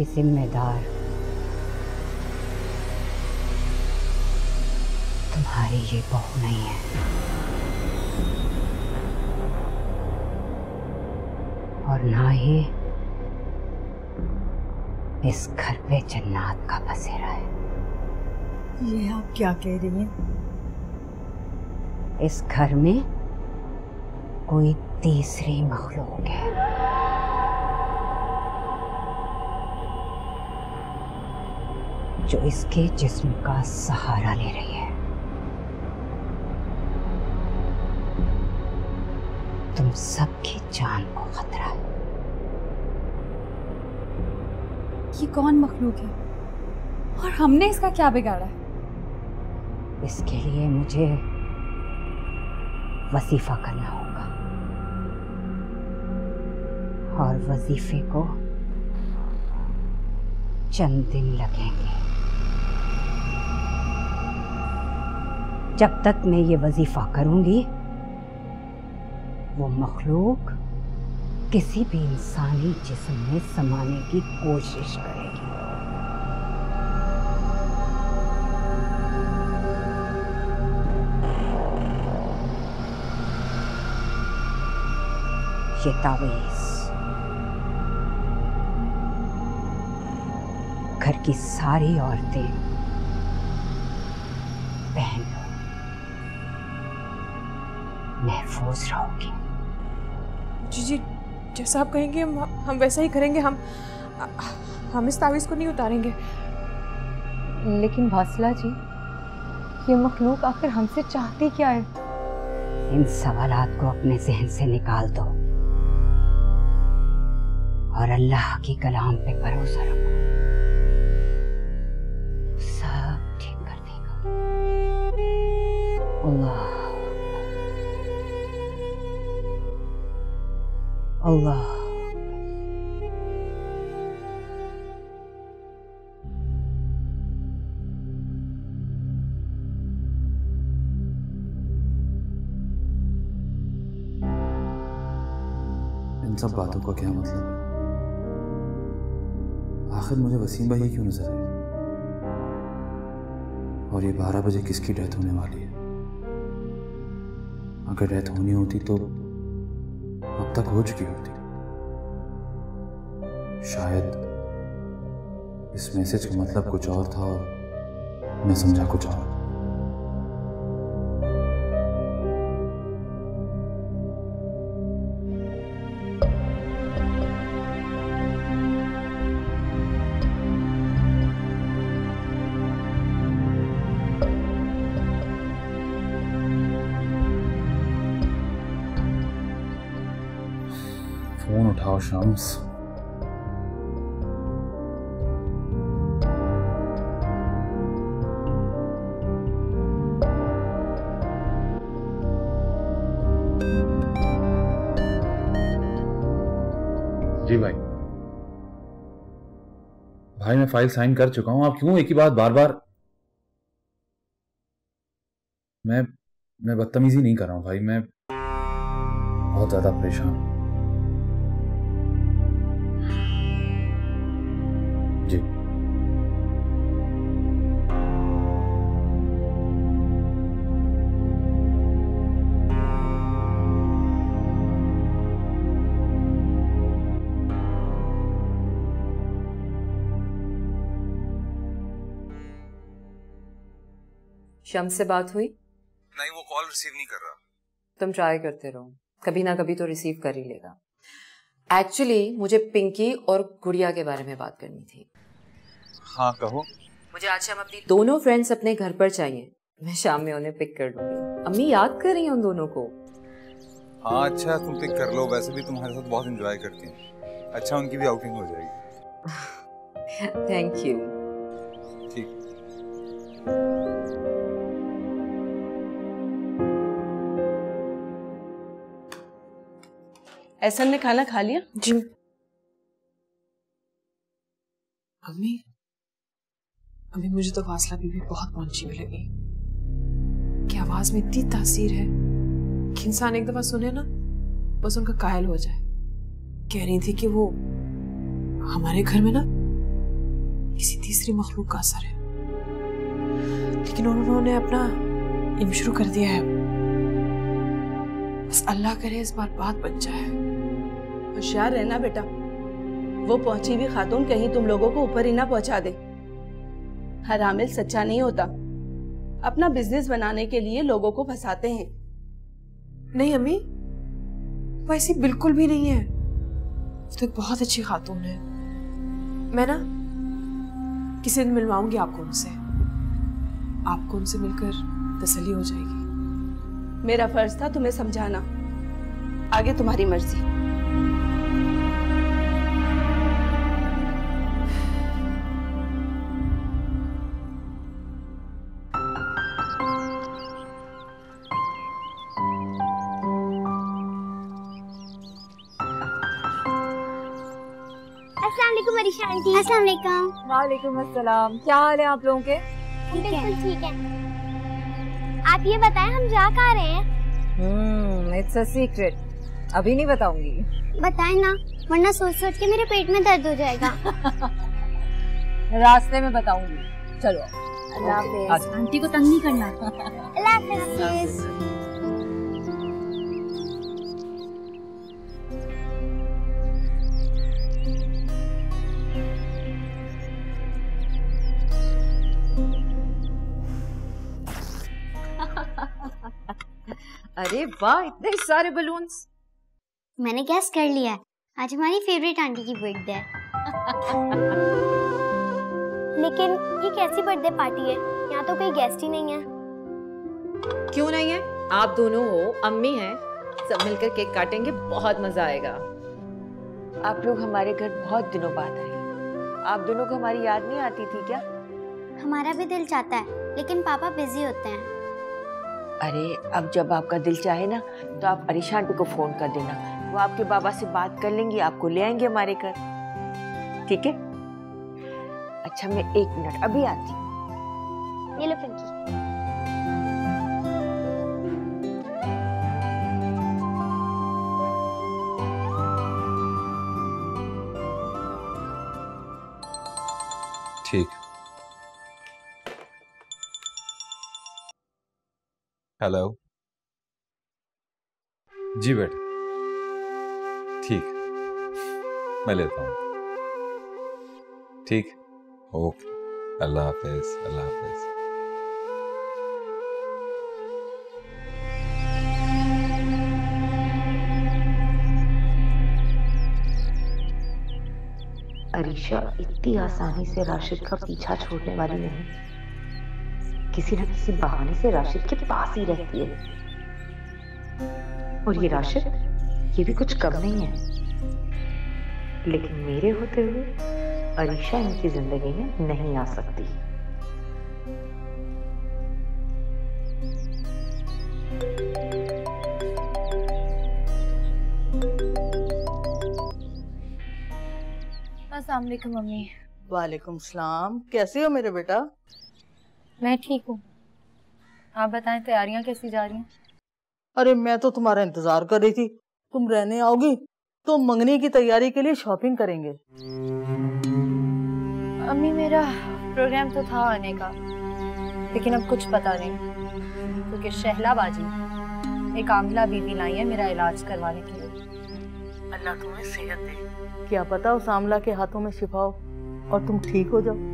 की जिम्मेदार तुम्हारी ये बहू नहीं है, और ना ही इस घर पे जन्नत का बसेरा है। ये आप क्या कह रही हैं? इस घर में कोई तीसरी मखलूक है। जो इसके जिस्म का सहारा ले रही है। तुम सबकी जान को खतरा है। ये कौन मखलूक है और हमने इसका क्या बिगाड़ा है? इसके लिए मुझे वजीफा करना होगा, और वजीफे को चंद दिन लगेंगे। जब तक मैं ये वजीफा करूंगी, वो मखलूक किसी भी इंसानी जिस्म में समाने की कोशिश करेगी। ये तावीज़ घर की सारी औरतें पहन लो, महफूज रहोगी। जी जी, जैसा आप कहेंगे हम वैसा ही करेंगे। हम इस तावीज़ को नहीं उतारेंगे। लेकिन वासला जी, ये मखलूक आखिर हमसे चाहती क्या है? इन सवालात को अपने जहन से निकाल दो और अल्लाह की कलाम पे भरोसा रखो। सब ठीक कर देगा। अल्लाह अल्लाह। इन सब बातों का क्या मतलब है? आखिर मुझे वसीम भाई क्यों नजर आए? और ये 12 बजे किसकी डेथ होने वाली है? अगर डेथ होनी होती तो अब तक हो चुकी होती। शायद इस मैसेज का मतलब कुछ और था और मैं समझा कुछ और। फोन उठाओ शम्स। जी भाई। भाई मैं फाइल साइन कर चुका हूं, आप क्यों एक ही बात बार बार? मैं बदतमीजी नहीं कर रहा हूं भाई, मैं बहुत ज्यादा परेशान हूं। जी शम्स से बात हुई? नहीं, वो कॉल रिसीव नहीं कर रहा। तुम ट्राई करते रहो, कभी ना कभी तो रिसीव कर ही लेगा। एक्चुअली मुझे पिंकी और गुड़िया के बारे में बात करनी थी। हाँ कहो। मुझे आज शाम अपनी दोनों फ्रेंड्स अपने घर पर चाहिए। मैं शाम में उन्हें पिक कर लूंगी। अम्मी याद कर रही हैं उन दोनों को। हाँ अच्छा, तुम पिक कर लो, वैसे भी तुम्हारे साथ बहुत एंजॉय करती हैं। अच्छा, उनकी भी आउटिंग हो जाएगी। Thank you. ठीक। एहसन ने खाना खा लिया? जी। अम्मी मुझे तो वासला बीवी बहुत पहुंची भी लगी। कि आवाज में इतनी तासीर है कि इंसान एक दफा सुने ना बस उनका कायल हो जाए। कह रही थी कि वो हमारे घर में ना किसी तीसरी मखलूक का असर है, लेकिन उन्होंने अपना इल्म शुरू कर दिया है। बस अल्लाह करे इस बार बात बन जाए। होशियार रहना बेटा, वो पहुंची हुई खातून कहीं तुम लोगों को ऊपर ही ना पहुंचा दे। हर आमिल सच्चा नहीं होता, अपना बिजनेस बनाने के लिए लोगों को फंसाते हैं। नहीं अम्मी, वो ऐसी बिल्कुल भी नहीं है। वो तो एक बहुत अच्छी खातून है। मैं ना किसी दिन मिलवाऊंगी आपको उनसे, आपको उनसे मिलकर तसल्ली हो जाएगी। मेरा फर्ज था तुम्हें समझाना, आगे तुम्हारी मर्जी। अस्सलाम वालेकुम। वालेकुम अस्सलाम। क्या हाल है आप लोगों के? बिल्कुल ठीक है। आप ये बताएं हम जा कहाँ रहे हैं? इट्स अ सीक्रेट, अभी नहीं बताऊंगी। बताएं ना, वरना सोच सोच के मेरे पेट में दर्द हो जाएगा। रास्ते में बताऊंगी। चलो अल्लाह हाफिज़। आंटी को तंग नहीं करना। अल्लाह हाफिज़। अरे वाह, इतने सारे बलून्स। मैंने गैस कर लिया है, आज हमारी फेवरेट आंटी की बर्थडे है। लेकिन ये कैसी बर्थडे पार्टी है, यहाँ तो कोई गेस्ट ही नहीं है। क्यों नहीं है? आप दोनों हो, अम्मी हैं, सब मिलकर केक काटेंगे, बहुत मजा आएगा। आप लोग हमारे घर बहुत दिनों बाद आए, आप दोनों को हमारी याद नहीं आती थी क्या? हमारा भी दिल चाहता है, लेकिन पापा बिजी होते हैं। अरे अब जब आपका दिल चाहे ना तो आप अरीशा आंटी को फोन कर देना, वो आपके बाबा से बात कर लेंगी, आपको ले आएंगे हमारे घर, ठीक है? अच्छा मैं 1 मिनट अभी आती हूँ। ये लो पिंकी। ठीक। हेलो। जी बेटा, ठीक, मैं लेता हूँ। ठीक, ओके, अल्लाह हाफिज, अल्लाह हाफिज। अरीशा इतनी आसानी से राशिद का पीछा छोड़ने वाली नहीं, किसी न किसी बहाने से राशिद के पास ही रहती है। और ये राशिद, ये भी कुछ कम नहीं है, लेकिन मेरे होते हुए अरीशा इनकी जिंदगी में नहीं आ सकती। अस्सलाम वालेकुम मम्मी। वालेकुम सलाम। कैसे हो मेरे बेटा? मैं ठीक हूँ, आप बताएं तैयारियां कैसी जा रही हैं? अरे मैं तो तुम्हारा इंतजार कर रही थी, तुम रहने आओगी तो मंगनी की तैयारी के लिए शॉपिंग करेंगे। अम्मी मेरा प्रोग्राम तो था आने का, लेकिन अब कुछ पता नहीं, क्योंकि शहला बाजी एक आमिला बीबी लाई है मेरा इलाज करवाने के लिए। अल्लाह तुम्हें सेहत दे, क्या पता उस आमला के हाथों में शिफा हो और तुम ठीक हो जाओ।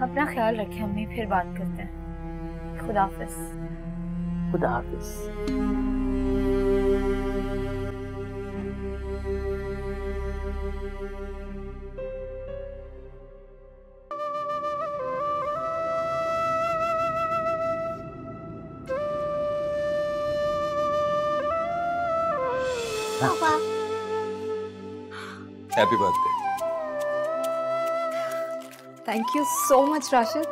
अपना ख्याल रखें अम्मी, फिर बात करते हैं। खुदा हाफिज। खुदा हाफिज। पापा happy birthday. Thank you so much Rashid.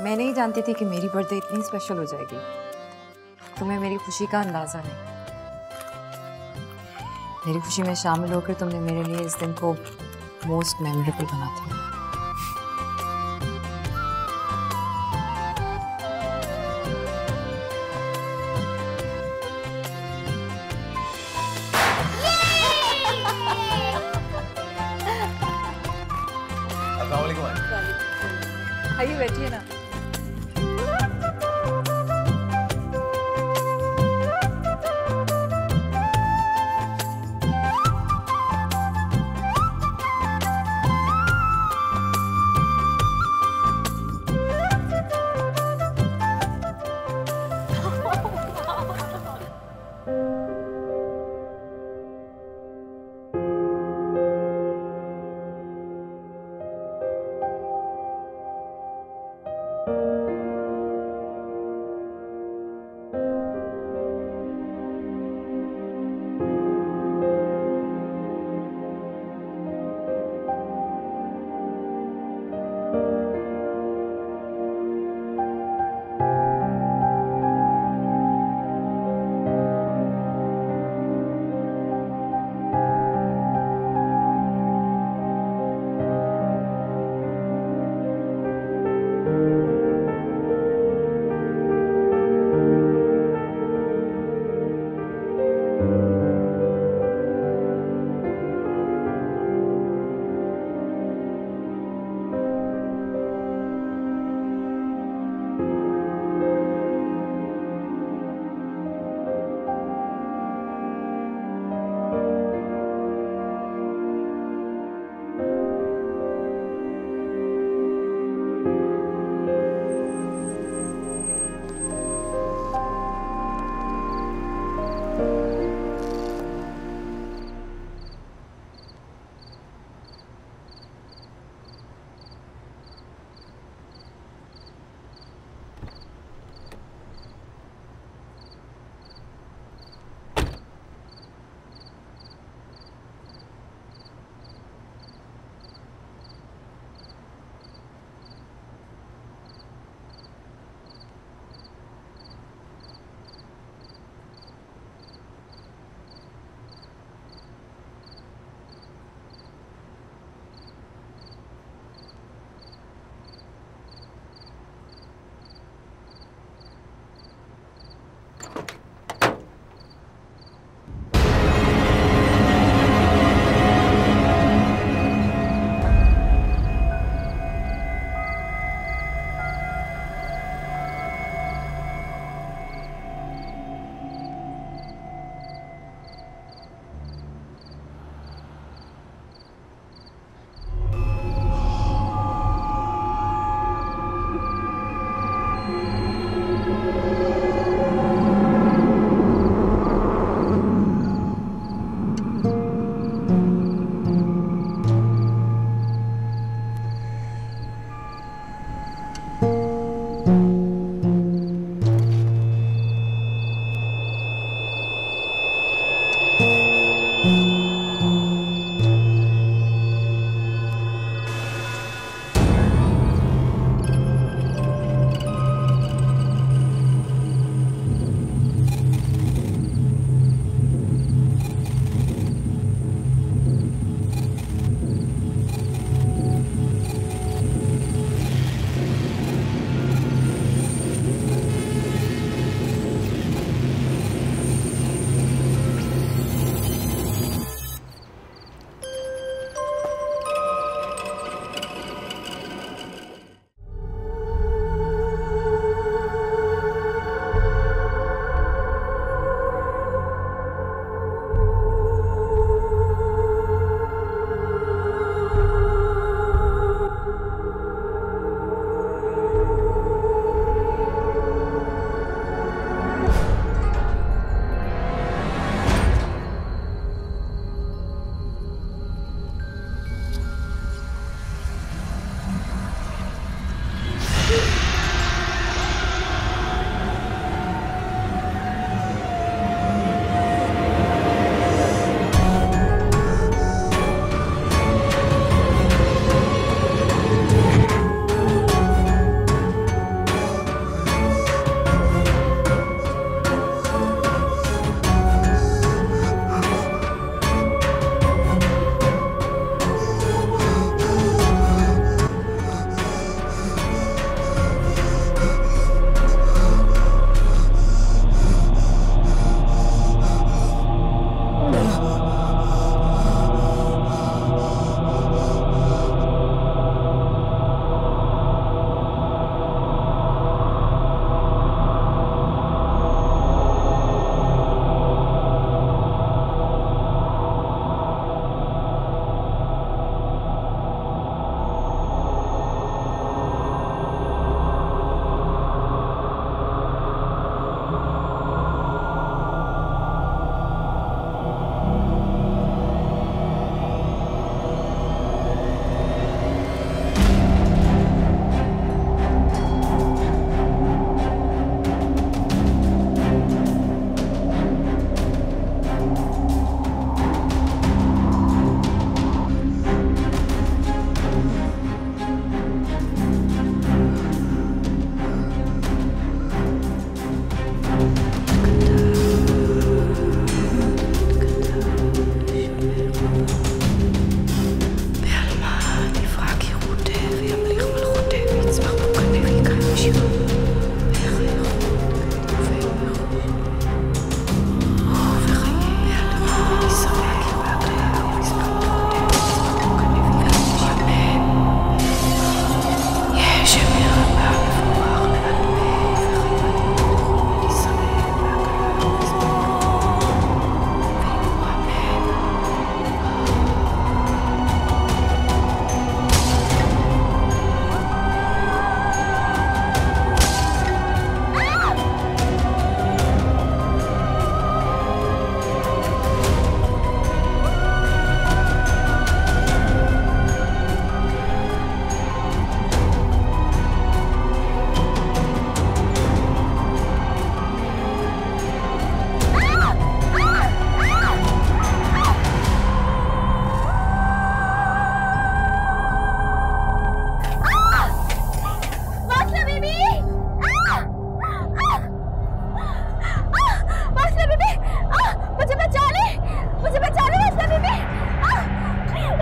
मैं नहीं जानती थी कि मेरी बर्थडे इतनी स्पेशल हो जाएगी। तुम्हें मेरी खुशी का अंदाजा नहीं। मेरी खुशी में शामिल होकर तुमने मेरे लिए इस दिन को मोस्ट मेमोरेबल बना दिया। आइए बैठिए ना।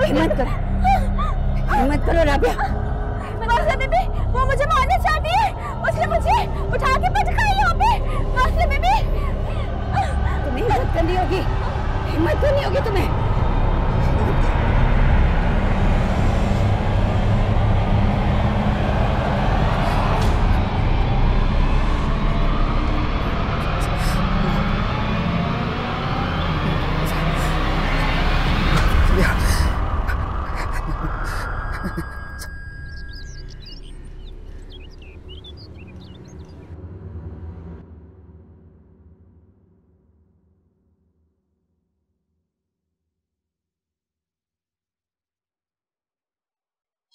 हिम्मत करो राबिया। मासिया बीबी, वो मुझे मारना चाहती है। उसने मुझे उठा के पटका यहाँ पे। मासिया बीबी, तुम्हें हिम्मत करनी होगी, हिम्मत करनी होगी तुम्हें।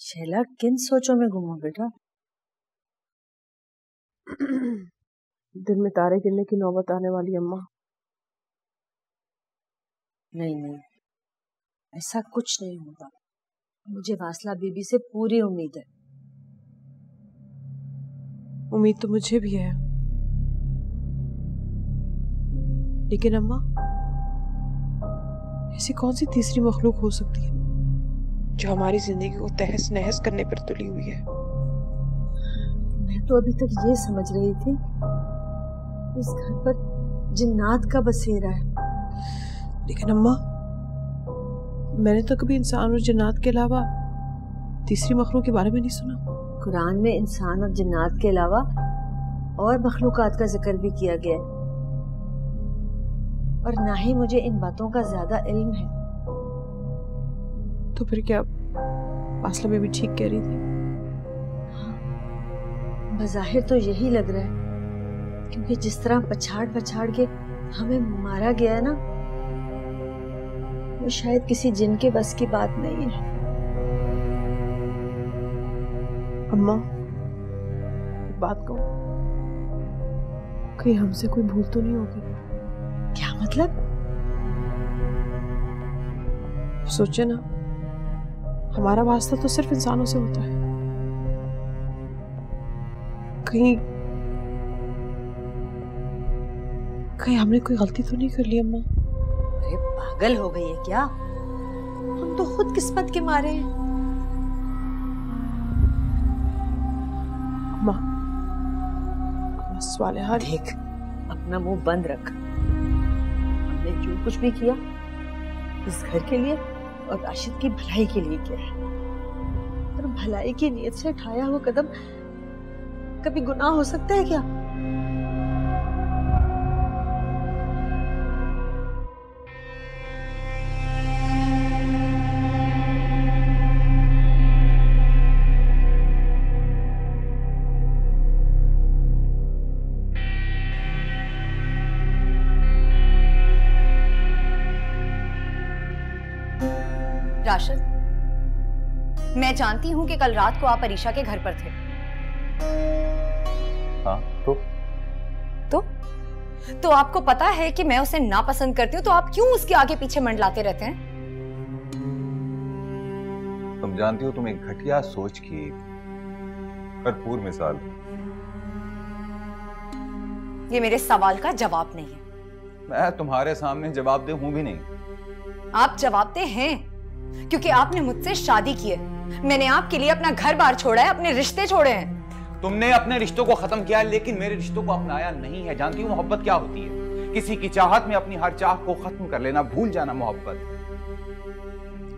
शैला, किन सोचों में गुम हो बेटा? दिल में तारे गिरने की नौबत आने वाली अम्मा। नहीं नहीं, ऐसा कुछ नहीं होगा। मुझे वासला बीबी से पूरी उम्मीद है। उम्मीद तो मुझे भी है, लेकिन अम्मा ऐसी कौन सी तीसरी मखलूक हो सकती है जो हमारी जिंदगी को तहस नहस करने पर तुली हुई है? मैं तो अभी तक ये समझ रही थी इस घर पर जिन्नात का बसेरा है। लेकिन अम्मा, मैंने तो कभी इंसान और जिन्नात के अलावा तीसरी मखलूक के बारे में नहीं सुना। कुरान में इंसान और जिन्नात के अलावा और मखलूकात का जिक्र भी किया गया है, और ना ही मुझे इन बातों का ज्यादा इल्म है। तो फिर क्या वासला में भी ठीक कह रही थी? बज़ाहिर तो यही लग रहा है, क्योंकि जिस तरह पछाड़ पछाड़ के हमें मारा गया है ना, वो शायद किसी जिन के बस की बात नहीं है। अम्मा, एक बात कहूं, कहीं हमसे कोई भूल तो नहीं होगी? क्या मतलब? सोचे ना, हमारा वास्ता तो सिर्फ इंसानों से होता है। कहीं हमने कोई गलती तो नहीं कर ली अम्मा? अरे पागल हो गई है क्या? हम तो खुद किस्मत के मारे हैं। अम्मा, सवाल हाल। देख, अपना मुंह बंद रख। हमने जो कुछ भी किया इस घर के लिए और राशिद की भलाई के लिए किया है, और भलाई की नीयत से उठाया हुआ कदम कभी गुनाह हो सकता है क्या? राशिद, मैं जानती हूँ कि कल रात को आप अरीशा के घर पर थे। हाँ, तो आपको पता है कि मैं उसे नापसंद करती हूँ, तो आप क्यों उसके आगे पीछे मंडलाते रहते हैं? तुम जानती हो, तुम एक घटिया सोच की भरपूर मिसाल। ये मेरे सवाल का जवाब नहीं है। मैं तुम्हारे सामने जवाबदेह हूं भी नहीं। आप जवाबदेह हैं, क्योंकि आपने मुझसे शादी की है। मैंने आपके लिए अपना घर बार छोड़ा है, अपने रिश्ते छोड़े हैं। तुमने अपने रिश्तों को खत्म किया, लेकिन मेरे रिश्तों को अपनाया नहीं है। जानती हो मोहब्बत क्या होती है? किसी की चाहत में अपनी हर चाह को खत्म कर लेना, भूल जाना मोहब्बत।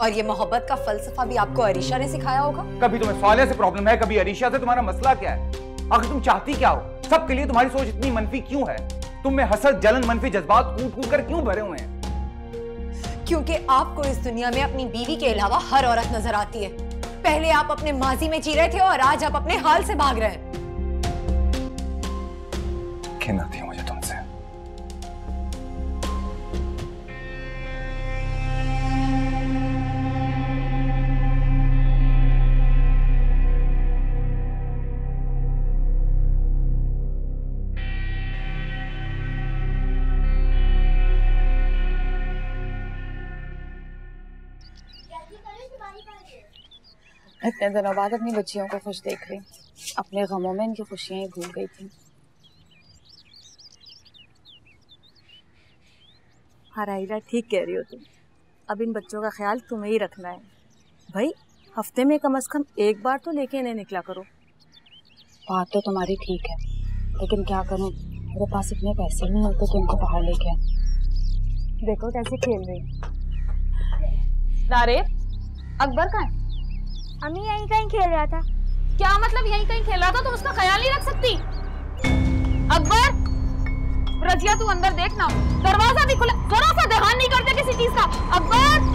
और ये मोहब्बत का फलसफा भी आपको अरीशा ने सिखाया होगा। कभी तुम्हें स्वालिया से प्रॉब्लम है, कभी अरीशा से। तुम्हारा मसला क्या है? आखिर तुम चाहती क्या हो? सबके लिए तुम्हारी सोच इतनी मनफी क्यों है? तुम में हसद, जलन, मनफी जज्बात कूट कूट कर क्यों भरे हुए हैं? क्योंकि आपको इस दुनिया में अपनी बीवी के अलावा हर औरत नजर आती है। पहले आप अपने माजी में जी रहे थे और आज आप अपने हाल से भाग रहे हैं। घिन आती है मुझे तुमसे। इतने दिनों बाद अपनी बच्चियों को खुश देख रही, अपने गमों में इनकी खुशियां ही भूल गई थी। हाँ राहिला, ठीक कह रही हो तुम। अब इन बच्चों का ख्याल तुम्हें ही रखना है। भाई हफ्ते में कम से कम एक बार तो लेके इन्हें निकला करो। बात तो तुम्हारी ठीक है, लेकिन क्या करूं, मेरे पास इतने पैसे नहीं होते तो इनको बाहर लेके आए। देखो कैसे खेल रही। तारे, अकबर कहाँ है? अम्मी यहीं कहीं खेल रहा था। क्या मतलब यहीं कहीं खेल रहा था? तुम उसका ख्याल नहीं रख सकती? अकबर, रजिया तू अंदर देखना, दरवाजा भी खुला, जरा सा ध्यान नहीं करते किसी चीज का। अकबर,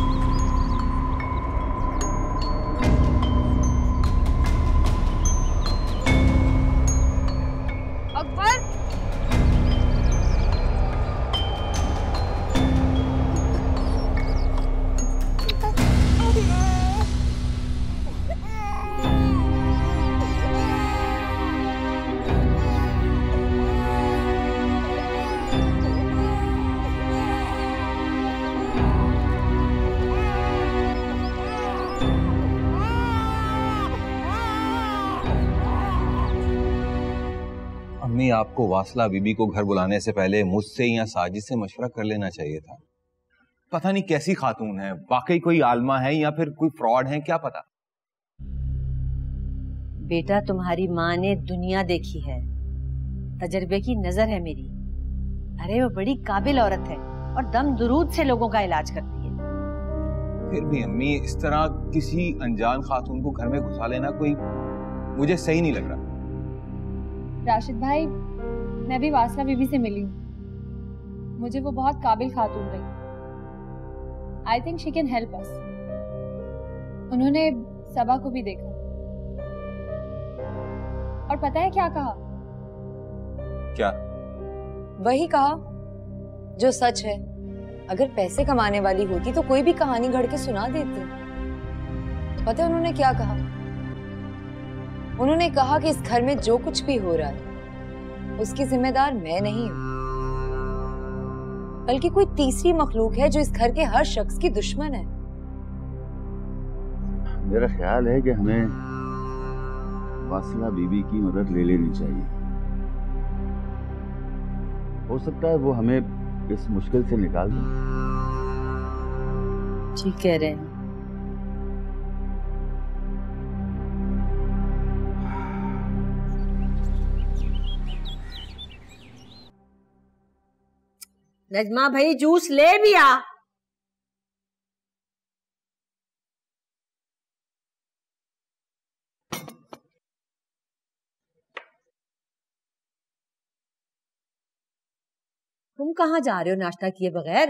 अकबर, अम्मी, आपको वासला बीबी को घर बुलाने से पहले मुझसे या साजिद से मशवरा कर लेना चाहिए था। पता नहीं कैसी खातून है, वाकई कोई आलमा है या फिर कोई फ्रॉड है, क्या पता। बेटा तुम्हारी माँ ने दुनिया देखी है, तजर्बे की नजर है मेरी। अरे वो बड़ी काबिल औरत है और दम दुरूद से लोगों का इलाज करती है। फिर भी अम्मी, इस तरह किसी अनजान खातून को घर में घुसा लेना कोई मुझे सही नहीं लग रहा। राशिद भाई, मैं भी वासला बीबी से मिली हूँ, मुझे वो बहुत काबिल खातून लगी। I think she can help us. उन्होंने सबा को भी देखा और पता है क्या कहा? क्या? वही कहा जो सच है। अगर पैसे कमाने वाली होती तो कोई भी कहानी घड़ के सुना देती। पता है उन्होंने क्या कहा? उन्होंने कहा कि इस घर में जो कुछ भी हो रहा है उसकी जिम्मेदार मैं नहीं हूं, बल्कि कोई तीसरी मखलूक है जो इस घर के हर शख्स की दुश्मन है। मेरा ख्याल है कि हमें वासला बीबी की मदद ले लेनी चाहिए। हो सकता है वो हमें इस मुश्किल से निकाल दे। ठीक कह रहे हैं। नजमा भाई जूस ले भी आ। तुम कहाँ जा रहे हो नाश्ता किए बगैर?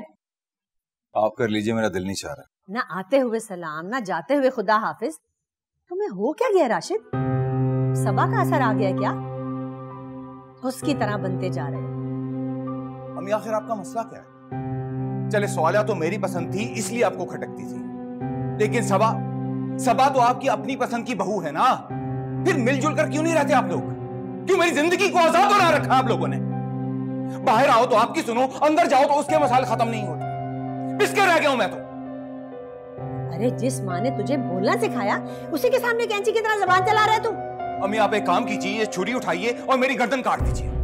आप कर लीजिए, मेरा दिल नहीं चाह रहा। ना आते हुए सलाम, ना जाते हुए खुदा हाफिज। तुम्हें हो क्या गया राशिद? सबा का असर आ गया क्या? उसकी तरह बनते जा रहे हो। अम्मी, आखिर आपका मसला क्या है? चले, सवालिया तो मेरी पसंद थी इसलिए आपको खटकती थी, लेकिन सबा तो आपकी अपनी पसंद की बहू है ना। फिर मिलजुल कर क्यों नहीं रहते आप लोग? क्यों मेरी जिंदगी को आजाद बना रखा आप लोगों ने? बाहर आओ तो आपकी सुनो, अंदर जाओ तो उसके मसाले खत्म नहीं होते। पिसके रह गया हूं मैं तो। अरे जिस माँ ने तुझे बोलना सिखाया उसी के सामने कैंची की तरह जबान चला रहे तुम। अम्मी, आप एक काम कीजिए, ये छुरी उठाइए और मेरी गर्दन काट दीजिए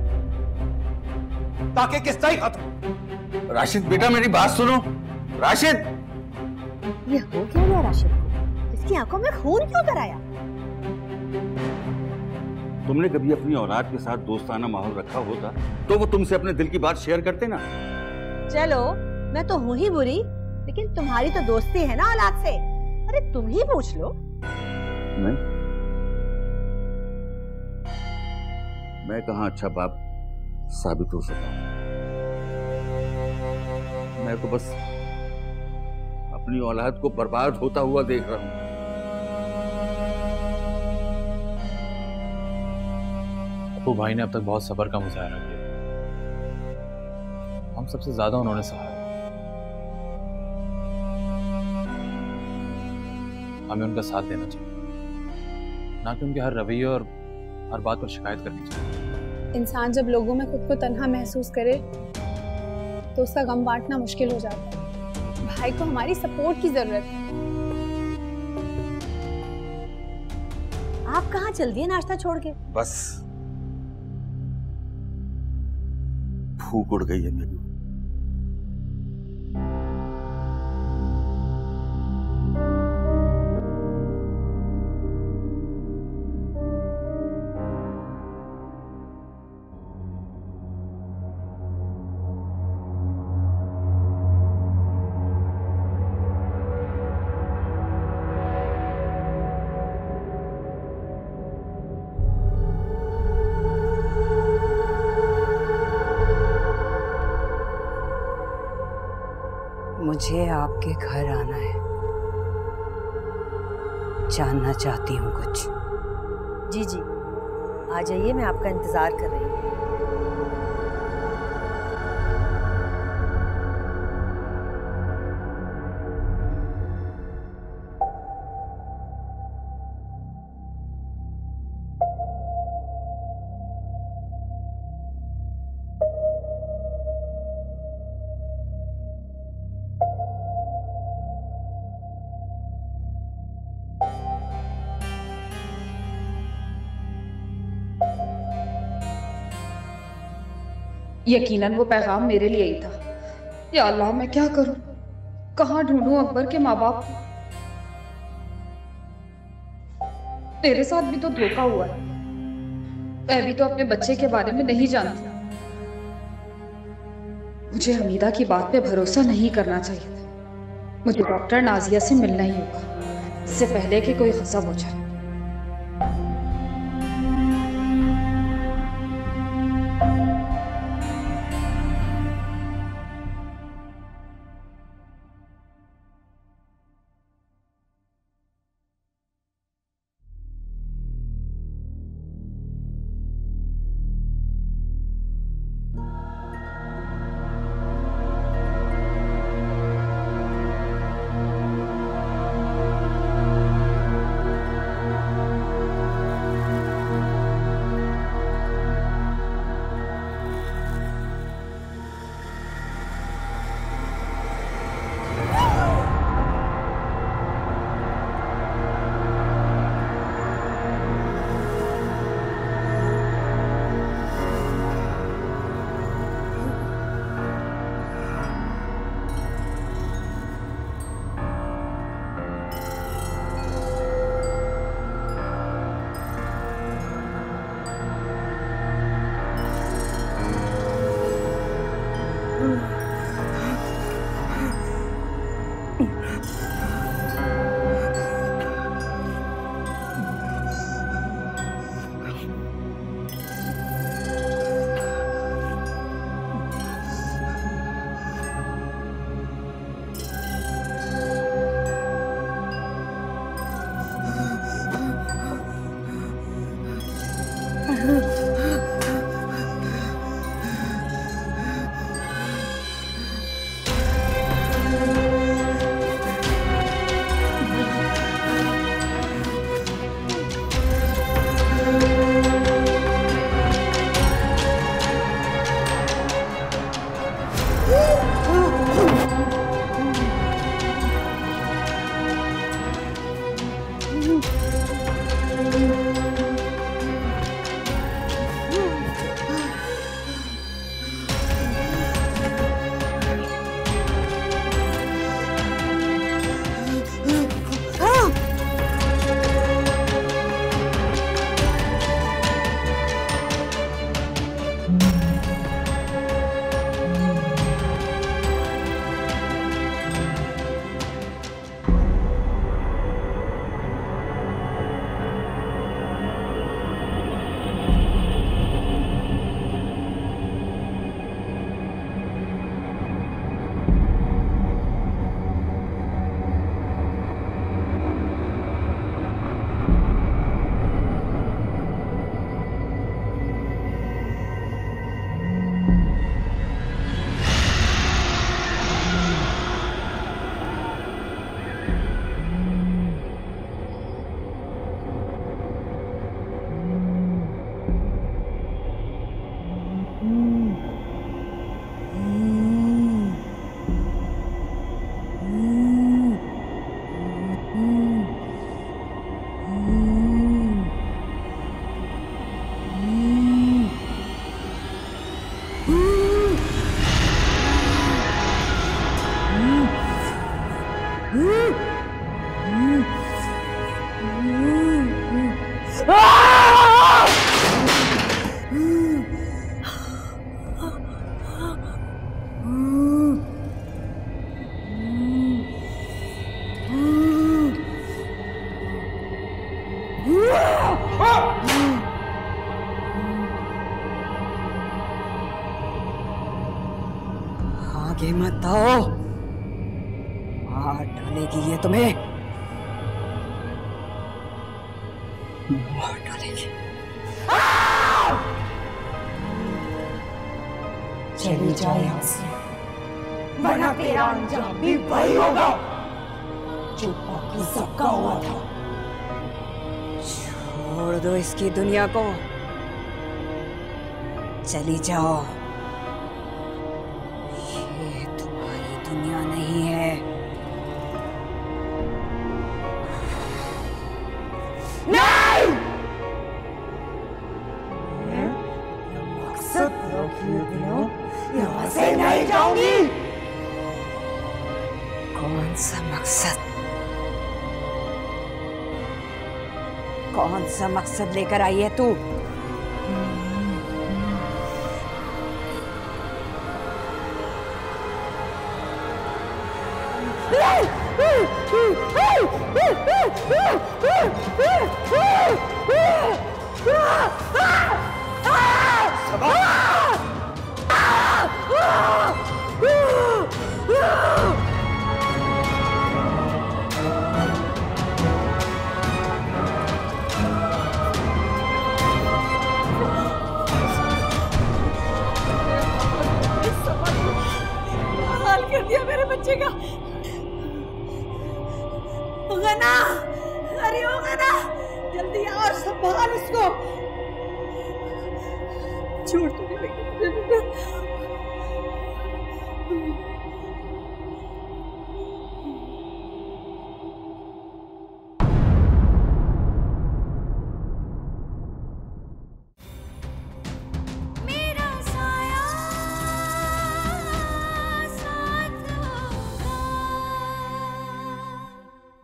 ताकि किस्सा ही खत्म। राशिद बेटा, मेरी बात सुनो। राशिद, ये हो क्या गया राशिद को? इसकी आंखों में खून क्यों कराया? तुमने कभी अपनी औलाद के साथ दोस्ताना माहौल रखा होता तो वो तुमसे अपने दिल की बात शेयर करते ना। चलो, मैं तो हूं ही बुरी, लेकिन तुम्हारी तो दोस्ती है ना औलाद से। अरे तुम ही पूछ लो। नहीं, मैं कहाँ अच्छा बाप साबित हो सका। मैं तो बस अपनी औलाद को बर्बाद होता हुआ देख रहा हूं। अपू भाई ने अब तक बहुत सब्र का मुजाहरा किया, हम सबसे ज्यादा उन्होंने सहा। हमें उनका साथ देना चाहिए, ना कि उनके हर रवैये और हर बात पर शिकायत करनी चाहिए। इंसान जब लोगों में खुद को तन्हा महसूस करे तो उसका गम बांटना मुश्किल हो जाता है। भाई को हमारी सपोर्ट की जरूरत है। आप कहाँ चल दिए नाश्ता छोड़ के? बस भूख उड़ गई है मेरी। घर आना है, जानना चाहती हूँ कुछ। जी जी, आ जाइए, मैं आपका इंतजार कर रही हूँ। यकीनन वो पैगाम मेरे लिए ही था। या अल्लाह, मैं क्या करूं? कहाँ ढूंढूं अकबर के माँ बाप को? तेरे साथ भी तो धोखा हुआ है। मैं भी तो अपने बच्चे के बारे में नहीं जानती। मुझे हमीदा की बात पे भरोसा नहीं करना चाहिए था। मुझे डॉक्टर नाजिया से मिलना ही होगा, इससे पहले कि कोई गज़ब हो जाए। आगे मत आओ, तुम्हें मार डालेंगे। चली जाए यहाँ से, वरना तेरा अंजाम भी वही होगा जो बाकी सबका हुआ था। छोड़ दो इसकी दुनिया को, चली जाओ। ये तुम्हारी दुनिया नहीं है। नहीं! मकसद यहाँ से नहीं जाऊंगी। कौन सा मकसद? कौन सा मकसद लेकर आई है तू? हाल कर दिया मेरे बच्चे का। गना, अरे ओ गना, जल्दी आओ, संभाल उसको। छोड़ तो नहीं